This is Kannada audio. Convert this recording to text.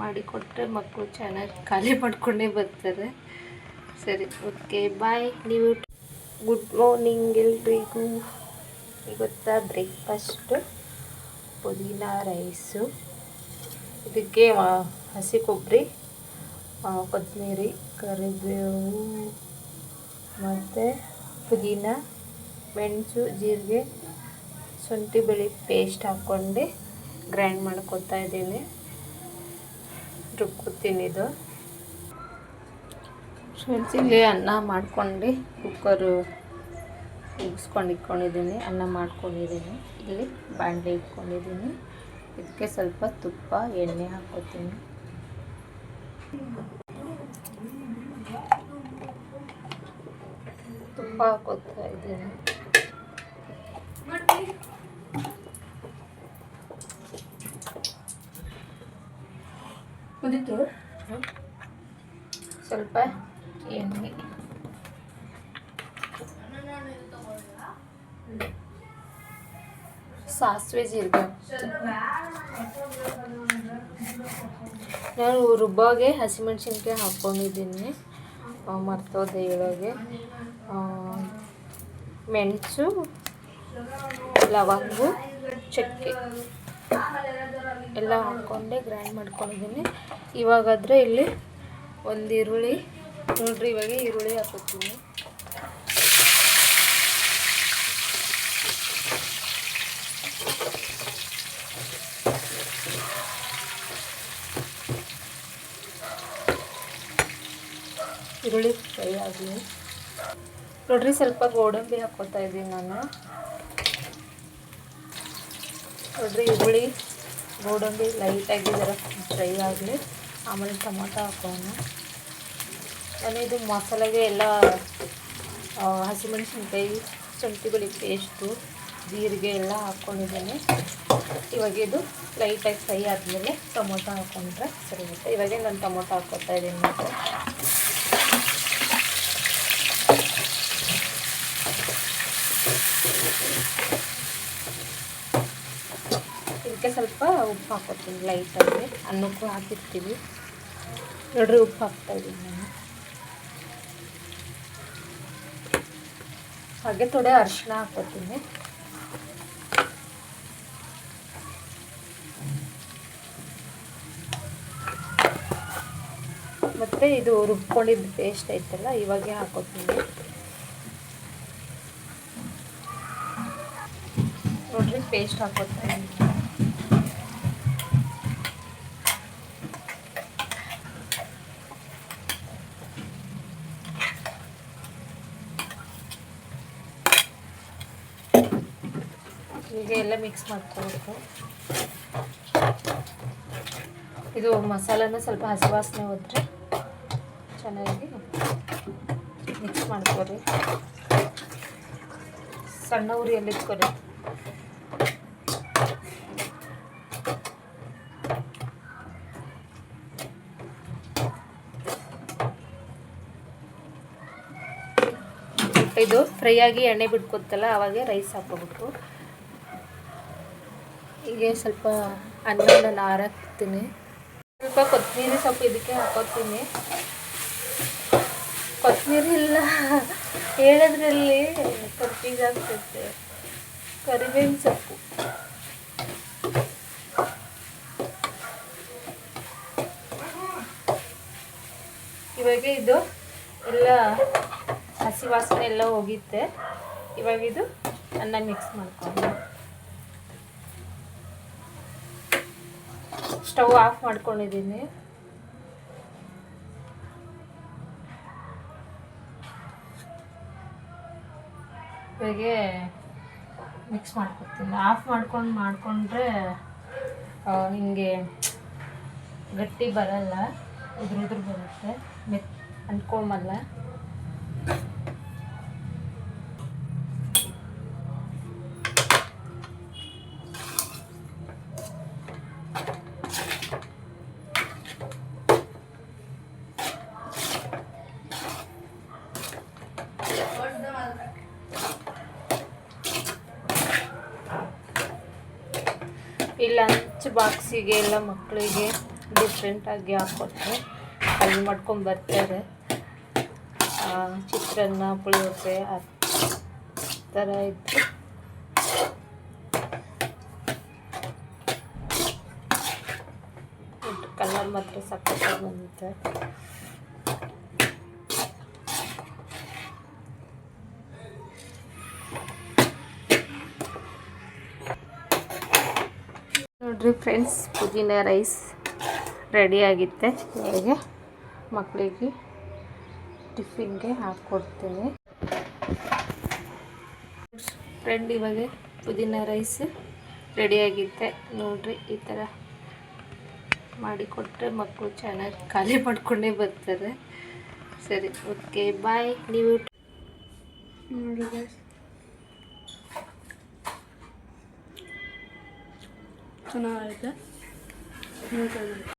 ಮಾಡಿಕೊಟ್ರೆ ಮಕ್ಕಳು ಚೆನ್ನಾಗಿ ಖಾಲಿ ಮಾಡ್ಕೊಂಡೇ ಬರ್ತಾರೆ. ಸರಿ, ಓಕೆ, ಬಾಯ್. ನೀವು ಗುಡ್ ಮಾರ್ನಿಂಗ್ ಎಲ್ರಿಗೂ. ಇವತ್ತು ಬ್ರೇಕ್ಫಾಸ್ಟು ಪುದೀನ ರೈಸು, ಇದಕ್ಕೆ ಹಸಿ ಕೊಬ್ಬರಿ, ಕೊತ್ತಂಬರಿ, ಕರಿಬೇವು ಮತ್ತು ಪುದೀನ, ಮೆಣಸು, ಜೀರಿಗೆ, ಶುಂಠಿ ಬೆಳ್ಳುಳ್ಳಿ ಪೇಸ್ಟ್ ಹಾಕ್ಕೊಂಡು ಗ್ರೈಂಡ್ ಮಾಡ್ಕೊತಾ ಇದ್ದೀನಿ. ರುಬ್ಕೊತೀನಿ. ಇದು ಫ್ರೆಂಡ್ಸ್, ಇಲ್ಲಿ ಅನ್ನ ಮಾಡ್ಕೊಂಡು ಕುಕ್ಕರು ಉಗಿಸ್ಕೊಂಡು ಇಟ್ಕೊಂಡಿದ್ದೀನಿ. ಅನ್ನ ಮಾಡ್ಕೊಂಡಿದ್ದೀನಿ. ಇಲ್ಲಿ ಬಾಣಲೆ ಇಟ್ಕೊಂಡಿದ್ದೀನಿ. ಇದಕ್ಕೆ ಸ್ವಲ್ಪ ತುಪ್ಪ ಎಣ್ಣೆ ಹಾಕ್ಕೊತೀನಿ. ತುಪ್ಪ ಹಾಕೋತಾ ಇದ್ದೀನಿ. ಕುದೀತು. ಸ್ವಲ್ಪ ಎಣ್ಣೆ, ಸಾಸಿವೆ, ಜೀರಿಗೆ. ನಾನು ರುಬ್ಬಾಗೆ ಹಸಿಮೆಣ್ಸಿನ್ಕಾಯಿ ಹಾಕ್ಕೊಂಡಿದ್ದೀನಿ, ಮರ್ತೋದೆ ಹೇಳೋಗೆ. ಮೆಣಸು, ಲವಂಗು, ಚಕ್ಕೆ ಎಲ್ಲ ಹಾಕ್ಕೊಂಡೆ ಗ್ರೈಂಡ್ ಮಾಡ್ಕೊಂಡಿದ್ದೀನಿ. ಇವಾಗಾದರೆ ಇಲ್ಲಿ ಒಂದು ಈರುಳ್ಳಿ ನೋಡ್ರಿ, ಇವಾಗ ಈರುಳ್ಳಿ ಹಾಕೋತೀನಿ. ಈರುಳ್ಳಿ ಫ್ರೈ ಆಗಲಿ. ನೋಡ್ರಿ, ಸ್ವಲ್ಪ ಗೋಡಂಬಿ ಹಾಕ್ಕೊತಾ ಇದ್ದೀನಿ ನಾನು. ನೋಡ್ರಿ, ಈರುಳ್ಳಿ ಗೋಡಂಬಿ ಲೈಟಾಗಿ ಜರ ಫ್ರೈ ಆಗಲಿ, ಆಮೇಲೆ ಟೊಮೊಟೊ ಹಾಕೋಣ. ನಾನು ಇದು ಮಸಾಲೆಗೆ ಎಲ್ಲ ಹಸಿಮೆಣಸಿನ್ಕಾಯಿ, ಶುಂಠಿ ಬೆಳ್ಳುಳ್ಳಿ ಪೇಸ್ಟು, ಜೀರಿಗೆ ಎಲ್ಲ ಹಾಕ್ಕೊಂಡಿದ್ದೀನಿ. ಇವಾಗ ಇದು ಲೈಟಾಗಿ ಫ್ರೈ ಆದಮೇಲೆ ಟೊಮೊಟೊ ಹಾಕ್ಕೊಂಡ್ರೆ ಸರಿ ಇರುತ್ತೆ. ಇವಾಗ ನಾನು ಟೊಮೊಟೊ ಹಾಕ್ಕೊತಾ ಇದ್ದೀನಿ. ಮತ್ತು ಇದಕ್ಕೆ ಸ್ವಲ್ಪ ಉಪ್ಪು ಹಾಕ್ಕೊತೀನಿ ಲೈಟಾಗಿ. ಅನ್ನಕ್ಕೂ ಹಾಕಿರ್ತೀವಿ. ನೋಡ್ರಿ, ಉಪ್ಪು ಹಾಕ್ತಾಯಿದ್ದೀನಿ ನಾನು. ಹಾಗೆ ಥೋಡೆ ಅರಿಶಿನ ಹಾಕ್ಕೊತೀನಿ. ಮತ್ತು ಇದು ರುಬ್ಕೊಂಡಿದ್ದು ಪೇಸ್ಟ್ ಐತಲ್ಲ, ಇವಾಗೆ ಹಾಕ್ಕೊತೀನಿ. ನೋಡ್ರಿ, ಪೇಸ್ಟ್ ಹಾಕ್ಕೊತೀನಿ. ಹೀಗೆ ಎಲ್ಲ ಮಿಕ್ಸ್ ಮಾಡ್ಕೊಬೇಕು. ಇದು ಮಸಾಲನ ಸ್ವಲ್ಪ ಹಸಿ ವಾಸನೆ ಹೋದರೆ ಚೆನ್ನಾಗಿ ಮಿಕ್ಸ್ ಮಾಡ್ಕೊರಿ. ಸಣ್ಣ ಉರಿಯಲ್ಲಿ ಇಟ್ಕೊರಿ. ಇದು ಫ್ರೈ ಆಗಿ ಎಣ್ಣೆ ಬಿಟ್ಕೊತಲ್ಲ, ಆವಾಗೆ ರೈಸ್ ಹಾಕೋಬೇಕು. ಹೀಗೆ ಸ್ವಲ್ಪ ಅನ್ನನ ಹಾರಾಕ್ತೀನಿ. ಸ್ವಲ್ಪ ಕೊತ್ತಂಬರಿ ಸೊಪ್ಪು ಇದಕ್ಕೆ ಹಾಕೋತೀನಿ. ಕೊತ್ತಂಬರಿ ಎಲ್ಲ ಹೇಳೋದ್ರಲ್ಲಿ ಕನ್ಫ್ಯೂಸ್ ಆಗ್ತೈತೆ. ಕರಿಬೇವಿನ ಸೊಪ್ಪು, ಇವಾಗ ಇದು ಎಲ್ಲ ಹಸಿ ವಾಸನೆ ಎಲ್ಲ ಹೋಗಿತ್ತೆ. ಇವಾಗ ಇದು ಅನ್ನ ಮಿಕ್ಸ್ ಮಾಡ್ಕೊಂಡು ಸ್ಟವ್ ಆಫ್ ಮಾಡ್ಕೊಂಡಿದ್ದೀನಿ. ಇವಾಗೆ ಮಿಕ್ಸ್ ಮಾಡ್ಕೊತೀನಿ. ಆಫ್ ಮಾಡಿಕೊಂಡ್ರೆ ಹಿಂಗೆ ಗಟ್ಟಿ ಬರಲ್ಲ, ಉದುರು ಬರುತ್ತೆ, ಅಂಟ್ಕೊಂಬಲ್ಲ. ಈ ಲಂಚ್ ಬಾಕ್ಸಿಗೆ ಎಲ್ಲ ಮಕ್ಕಳಿಗೆ ಡಿಫ್ರೆಂಟಾಗಿ ಹಾಕ್ಕೊಟ್ರೆ ಅಲ್ಲಿ ಮಾಡ್ಕೊಂಡು ಬರ್ತಾರೆ. ಚಿತ್ರಾನ್ನ ಪುಳಿಯೋಗರೆ ಆ ಥರ ಇತ್ತು. ಕಲರ್ ಮಾತ್ರ ಸಕ್ಕತ್ತಾಗಿ ಬಂದಿದೆ. ನೋಡ್ರಿ ಫ್ರೆಂಡ್ಸ್, ಪುದೀನ ರೈಸ್ ರೆಡಿ ಆಗಿತ್ತೆ. ಇವಾಗ ಮಕ್ಕಳಿಗೆ ಟಿಫಿನ್ಗೆ ಹಾಕ್ಕೊಡ್ತೀನಿ. ಫ್ರೆಂಡ್, ಇವಾಗ ಪುದೀನ ರೈಸ್ ರೆಡಿಯಾಗಿತ್ತೆ. ನೋಡ್ರಿ, ಈ ಥರ ಮಾಡಿಕೊಟ್ರೆ ಮಕ್ಕಳು ಚೆನ್ನಾಗಿ ಖಾಲಿ ಮಾಡ್ಕೊಂಡೇ ಬರ್ತಾರೆ. ಸರಿ, ಓಕೆ, ಬಾಯ್. ನೀವು ನೋಡಿ ಚೆನ್ನಾಗೈತೆ.